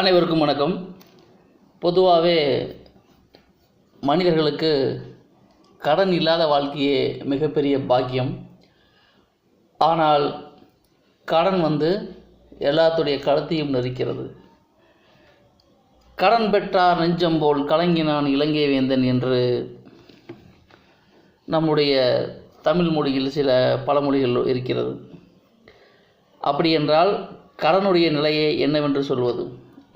அனைவருக்கும் வணக்கம். பொதுவாகவே மனிதர்களுக்கு கடன் இல்லாத வாழ்க்கையே மிகப்பெரிய பாக்கியம். ஆனால் கடன் எல்லாத்துடைய கழுத்தையும் நெரிக்கிறது. கடன் பெற்றார் நெஞ்சம் போல் கலங்கினான் இலங்கை வேந்தன் என்று நம்முடைய தமிழ் மொழியில் சில பழமொழிகள் இருக்கிறது. அப்படி என்றால் கடனுடைய நிலையை என்னவென்று சொல்வது?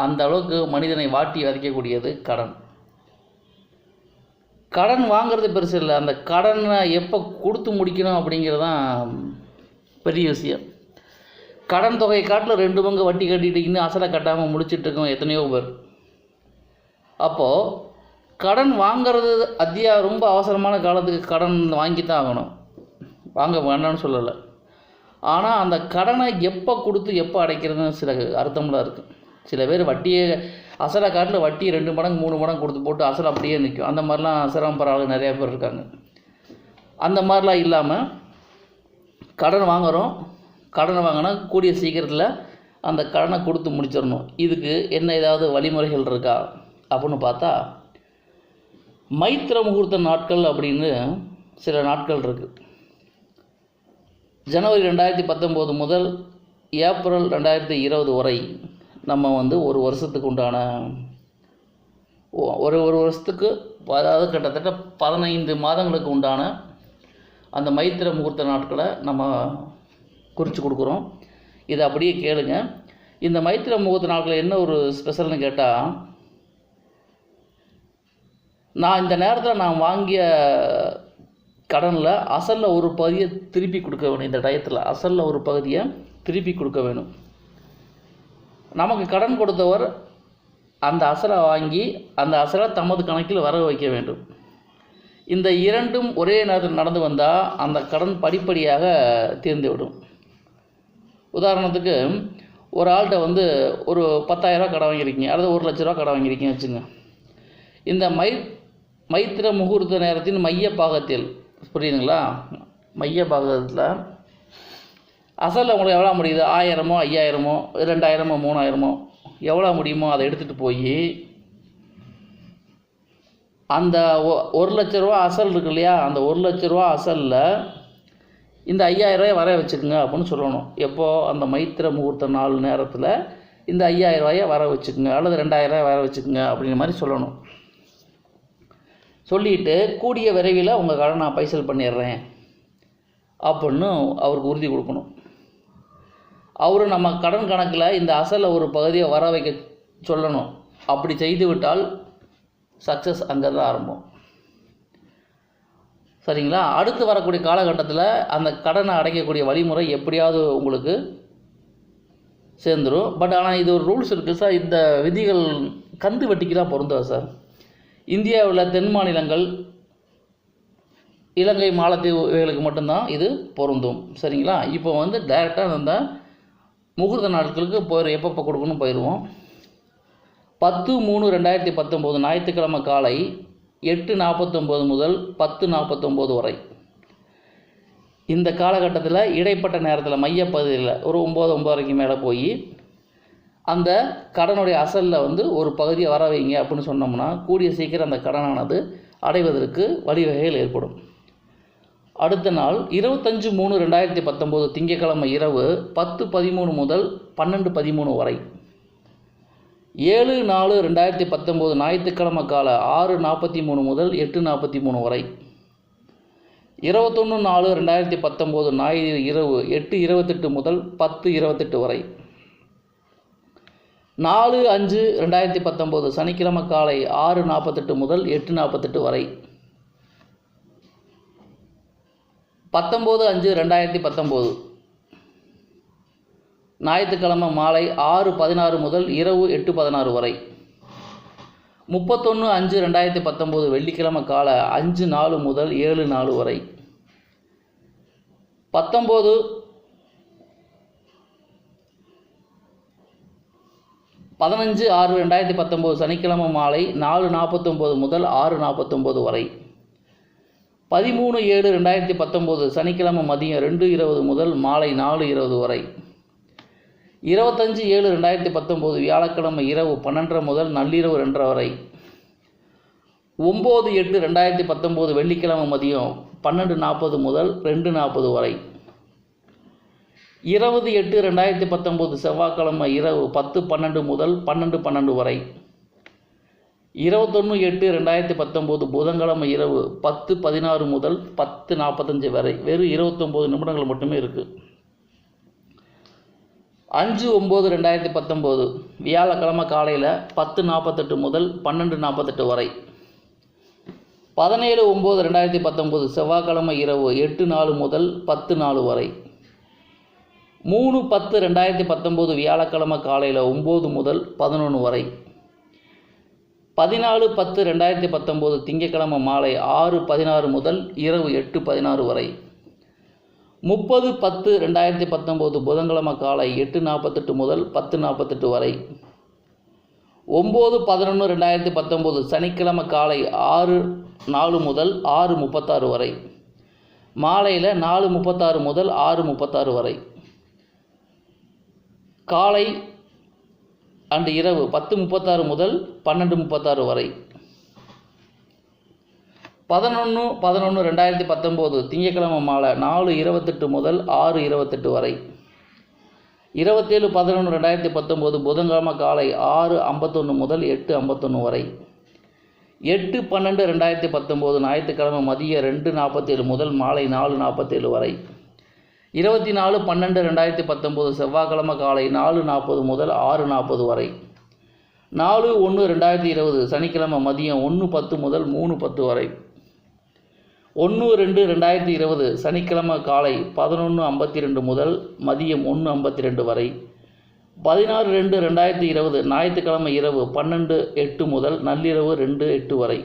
அந்த அளவுக்கு மனிதனை வாட்டி வதைக்கக்கூடியது கடன். கடன் வாங்கிறது பெருசு இல்லை, அந்த கடனை எப்போ கொடுத்து முடிக்கணும் அப்படிங்கிறதான் பெரிய விஷயம். கடன் தொகையை காட்டில் 2 பங்கு வட்டி கட்டிட்டு இன்னும் அசலை கட்டாமல் முடிச்சுட்டு இருக்கோம் எத்தனையோ பேர். அப்போது கடன் வாங்கிறது ரொம்ப அவசரமான காலத்துக்கு கடன் வாங்கி தான் ஆகணும், வாங்க வேண்டாம்னு சொல்லலை. ஆனால் அந்த கடனை எப்போ கொடுத்து எப்போ அடைக்கிறதுன்னு சில அர்த்தம்லாம் இருக்குது. சில பேர் வட்டியை அசலை காட்டில் வட்டி 2 மடங்கு 3 மடங்கு கொடுத்து போட்டு அசல் அப்படியே நிற்கும். அந்த மாதிரிலாம் சிரமப்படுற ஆள் நிறையா பேர் இருக்காங்க. அந்த மாதிரிலாம் இல்லாமல் கடன் வாங்குகிறோம், கடனை வாங்கினா கூடிய சீக்கிரத்தில் அந்த கடனை கொடுத்து முடிச்சிடணும். இதுக்கு என்ன ஏதாவது வழிமுறைகள் இருக்கா அப்படின்னு பார்த்தா, மைத்திர முகூர்த்த நாட்கள் அப்படின்னு சில நாட்கள் இருக்குது. ஜனவரி 2019 முதல் ஏப்ரல் 2020 வரை நம்ம ஒரு வருஷத்துக்கு உண்டான ஒரு வருஷத்துக்கு, அதாவது கிட்டத்தட்ட 15 மாதங்களுக்கு உண்டான அந்த மைத்திர முகூர்த்த நாட்களை நம்ம குறித்து கொடுக்குறோம். இதை அப்படியே கேளுங்க. இந்த மைத்திர முகூர்த்த நாட்களில் என்ன ஒரு ஸ்பெஷல்னு கேட்டால், நான் இந்த நேரத்தில் நான் வாங்கிய கடனில் அசலில் ஒரு பகுதியை திருப்பி கொடுக்க வேணும். இந்த டயத்தில் அசலில் ஒரு பகுதியை திருப்பி கொடுக்க வேணும். நமக்கு கடன் கொடுத்தவர் அந்த அசலை வாங்கி அந்த அசலை தமது கணக்கில் வர வைக்க வேண்டும். இந்த இரண்டும் ஒரே நேரத்தில் நடந்து வந்தால் அந்த கடன் படிப்படியாக தீர்ந்துவிடும். உதாரணத்துக்கு ஒரு ஆள்கிட்ட ஒரு 10,000 ரூபா கடன் வாங்கியிருக்கீங்க, அல்லது 1 லட்ச ரூபா கடன் வாங்கியிருக்கீங்க வச்சுங்க. இந்த மைத்திர முகூர்த்த நேரத்தின் மைய பாகத்தில், புரியுதுங்களா, மைய பாகத்தில் அசலில் உங்களுக்கு எவ்வளோ முடியுது, 1000மோ 5000மோ 2000மோ 3000மோ எவ்வளோ முடியுமோ அதை எடுத்துகிட்டு போய் அந்த 1 லட்ச ரூபா அசல் இருக்கு இல்லையா, அந்த 1 லட்ச ரூபா அசலில் இந்த 5000 ரூபாயை வர வச்சுக்கோங்க அப்படின்னு சொல்லணும். எப்போது? அந்த மைத்திர முகூர்த்த நாள் நேரத்தில் இந்த 5000 ரூபாயை வர வச்சுக்கோங்க, அல்லது 2000 ரூபாயை வர வச்சுக்கோங்க அப்படிங்கிற மாதிரி சொல்லணும். சொல்லிவிட்டு கூடிய விரைவில் உங்கள் கடனை நான் பைசல் பண்ணிடுறேன் அப்படின்னு அவருக்கு உறுதி கொடுக்கணும். அவர் நம்ம கடன் கணக்கில் இந்த அசலில் ஒரு பகுதியை வர வைக்க சொல்லணும். அப்படி செய்து விட்டால் சக்ஸஸ் அங்கே தான் ஆரம்பம். சரிங்களா? அடுத்து வரக்கூடிய காலகட்டத்தில் அந்த கடனை அடைக்கக்கூடிய வழிமுறை எப்படியாவது உங்களுக்கு சேர்ந்துடும். பட் ஆனால் இது ஒரு ரூல்ஸ் இருக்குது சார். இந்த விதிகள் கந்து வட்டிக்கு தான் பொருந்தாது சார். இந்தியாவில் தென் மாநிலங்கள், இலங்கை, மாலத்தீவுகளுக்கு மட்டும்தான் இது பொருந்தும். சரிங்களா? இப்போ டைரெக்டாக அந்த முகூர்த்த நாட்களுக்கு எப்பப்போ கொடுக்கணும் போயிடுவோம். 10/3/2019 ஞாயிற்றுக்கிழமை காலை 8:49 முதல் 10:49 வரை. இந்த காலகட்டத்தில் இடைப்பட்ட நேரத்தில் மையப்பகுதியில் ஒரு 9:09 மேலே போய் அந்த கடனுடைய அசலில் ஒரு பகுதியை வர வைங்க அப்படின்னு சொன்னோம்னா கூடிய சீக்கிரம் அந்த கடனானது அடைவதற்கு வழிவகைகள் ஏற்படும். அடுத்த நாள் 25/3/2019 திங்கட்கிழமை இரவு 10:13 முதல் 12:13 வரை. 7/4/2019 ஞாயிற்றுக்கிழமை காலை 6:43 முதல் 8:43 வரை. 21/4/2019 ஞாயிறு இரவு 8:28 முதல் 10:28 வரை. 4/5/2019 சனிக்கிழமை காலை 6:48 முதல் 8:48 வரை. 19/5/2019 ஞாயிற்றுக்கிழமை மாலை 6:16 முதல் இரவு 8:16 வரை. 31/5/2019 வெள்ளிக்கிழமை காலை 5:04 முதல் 7:04 வரை. 15/6/2019 சனிக்கிழமை மாலை 4:49 முதல் 6:49 வரை. 13/7/2019 சனிக்கிழமை மதியம் 2:20 முதல் மாலை 4:20 வரை. 25/7/2019 வியாழக்கிழமை இரவு 12:30 முதல் நள்ளிரவு 2:30 வரை. 9/8/2019 வெள்ளிக்கிழமை மதியம் 12:40 முதல் 2:40 வரை. 20/8/2019 செவ்வாய்க்கிழமை இரவு 10:12 முதல் 12:12 வரை. 21/8/2019 புதன்கிழமை இரவு 10:16 முதல் 10:45 வரை. வெறும் 29 நிமிடங்கள் மட்டுமே இருக்குது. 5/9/2019 வியாழக்கிழமை காலையில் 10:48 முதல் 12:48 வரை. 17/9/2019 செவ்வாய்க்கிழமை இரவு 8:04 முதல் 10:04 வரை. 3/10/2019 வியாழக்கிழமை காலையில் 9 முதல் 11 வரை. 14/10/2019 திங்கட்கிழமை மாலை 6:16 முதல் இரவு 8:16 வரை. 30/10/2019 புதன்கிழமை காலை 8:48 முதல் 10:48 வரை. 9/11/2019 சனிக்கிழமை காலை 6:04 முதல் 6:36 வரை. மாலையில் 4:36 முதல் 6:36 வரை. காலை அன்று இரவு 10:36 முதல் 12:36 வரை. 11/11/2019 திங்கட்கிழமை மாலை 4:28 முதல் 6:28 வரை. 27/11/2019 புதன்கிழமை காலை 6:51 முதல் 8:51 வரை. 8/12/2019 ஞாயிற்றுக்கிழமை மதியம் 2:47 முதல் மாலை 4:47 வரை. 24/12/2019 செவ்வாய்க்கிழமை காலை 4:40 முதல் 6:40 வரை. 4/1/2020 சனிக்கிழமை மதியம் 1:10 முதல் 3:10 வரை. 1/2/2020 சனிக்கிழமை காலை 11:52 முதல் மதியம் 1:52 வரை. 16/2/2020 ஞாயிற்றுக்கிழமை இரவு 12:08 முதல் நள்ளிரவு 2:08 வரை.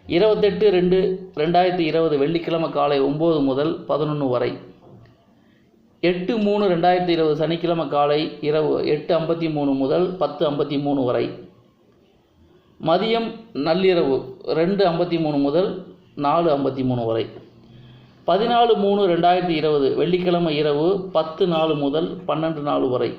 28/2/2020 வெள்ளிக்கிழமை காலை 9 முதல் 11 வரை. 8/3/2020 சனிக்கிழமை காலை இரவு 8:53 முதல் 10:53 வரை. மதியம் நள்ளிரவு 2:53 முதல் 4:53 வரை. 14/3/2020 வெள்ளிக்கிழமை இரவு 10:04 முதல் 12:04 வரை.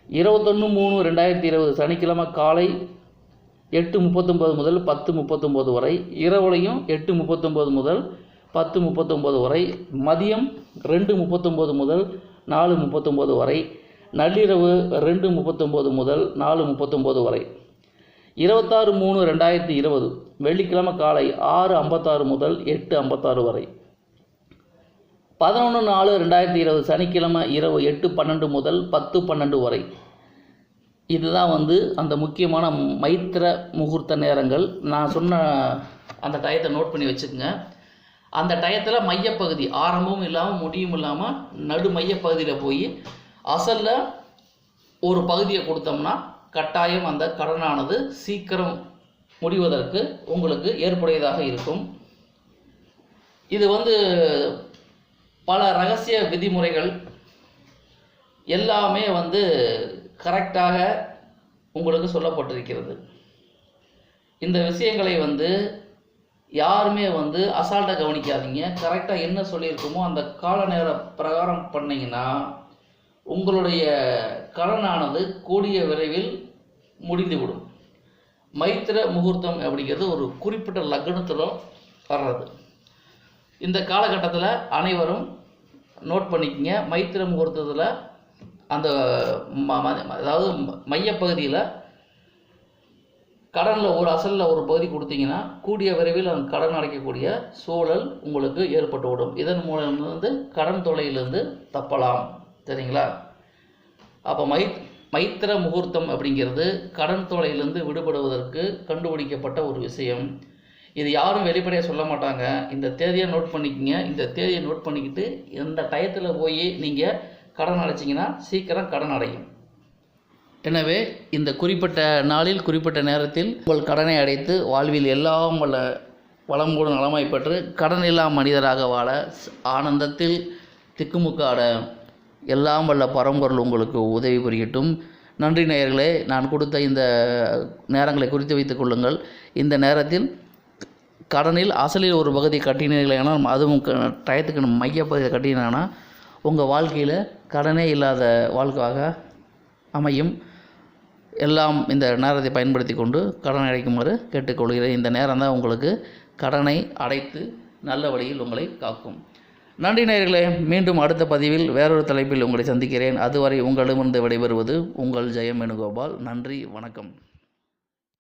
21/3/2020 சனிக்கிழமை காலை 8:39 முதல் 10:39 வரை. இரவுலையும் 8:39 முதல் 10:39 வரை. மதியம் 2:39 முதல் 4:39 வரை. நள்ளிரவு 2:39 முதல் 4:39 வரை. 26/3/2020 வெள்ளிக்கிழமை காலை 6:56 முதல் 8:56 வரை. 11/4/2020 சனிக்கிழமை இரவு 8:12 முதல் 10:12 வரை. இதுதான் அந்த முக்கியமான மைத்திர முகூர்த்த நேரங்கள். நான் சொன்ன அந்த டயத்தை நோட் பண்ணி வச்சுக்கோங்க. அந்த டயத்தில் மையப்பகுதி ஆரம்பமும் இல்லாமல் முடியும் இல்லாமல் நடு மையப்பகுதியில் போய் அசலில் ஒரு பகுதியை கொடுத்தோம்னா கட்டாயம் அந்த கடனானது சீக்கிரம் முடிவதற்கு உங்களுக்கு ஏற்புடையதாக இருக்கும். இது பல ரகசிய விதிமுறைகள் எல்லாமே கரெக்டாக உங்களுக்கு சொல்லப்பட்டிருக்கிறது. இந்த விஷயங்களை யாருமே அசால்ட்டாக கவனிக்காதீங்க. கரெக்டாக என்ன சொல்லியிருக்கோமோ அந்த கால நேர பிரகாரம் பண்ணிங்கன்னா உங்களுடைய கடனானது கூடிய விரைவில் முடிந்துவிடும். மைத்திர முகூர்த்தம் அப்படிங்கிறது ஒரு குறிப்பிட்ட லக்னத்தில் வர்றது. இந்த காலகட்டத்தில் அனைவரும் நோட் பண்ணிக்கங்க. மைத்திர முகூர்த்தத்தில் அந்த அதாவது மையப்பகுதியில் கடனில் ஒரு அசலில் ஒரு பகுதி கொடுத்தீங்கன்னா கூடிய விரைவில் அந்த கடன் அடைக்கக்கூடிய சூழல் உங்களுக்கு ஏற்பட்டுவிடும். இதன் மூலம் கடன் தொல்லையிலிருந்து தப்பலாம். சரிங்களா? அப்போ மைத்திர முகூர்த்தம் அப்படிங்கிறது கடன் தொல்லையிலிருந்து விடுபடுவதற்கு கண்டுபிடிக்கப்பட்ட ஒரு விஷயம். இது யாரும் வெளிப்படையாக சொல்ல மாட்டாங்க. இந்த தேதியை நோட் பண்ணிக்கங்க. இந்த தேதியை நோட் பண்ணிக்கிட்டு இந்த டயத்தில் போய் நீங்கள் கடன் அடைச்சிங்கன்னா சீக்கிரம் கடன் அடையும். எனவே இந்த குறிப்பிட்ட நாளில் குறிப்பிட்ட நேரத்தில் உங்கள் கடனை அடைத்து வாழ்வில் எல்லாம் வல்ல வளமுடன் நலமாய் பெற்று கடன் இல்லா மனிதராக வாழ ஆனந்தத்தில் திக்குமுக்காட எல்லாம் வல்ல பரம்பொருள் உங்களுக்கு உதவி புரியட்டும். நன்றி நேயர்களே. நான் கொடுத்த இந்த நேரங்களை குறித்து வைத்துக் கொள்ளுங்கள். இந்த நேரத்தில் கடனில் அசலில் ஒரு பகுதி கட்டினீர்கள், ஆனால் அதுவும் டயத்துக்கு மையப்பகுதியை கட்டினாங்கன்னா உங்கள் வாழ்க்கையில் கடனே இல்லாத வாழ்க்கையாக அமையும். எல்லாம் இந்த நேரத்தை பயன்படுத்தி கொண்டு கடனை அடைக்குமாறு கேட்டுக்கொள்கிறேன். இந்த நேரம் தான் உங்களுக்கு கடனை அடைத்து நல்ல வழியில் உங்களை காக்கும். நன்றி நேயர்களே. மீண்டும் அடுத்த பதிவில் வேறொரு தலைப்பில் உங்களை சந்திக்கிறேன். அதுவரை உங்களிடமிருந்து விடைபெறுவது உங்கள் ஜெயம் வேணுகோபால். நன்றி, வணக்கம்.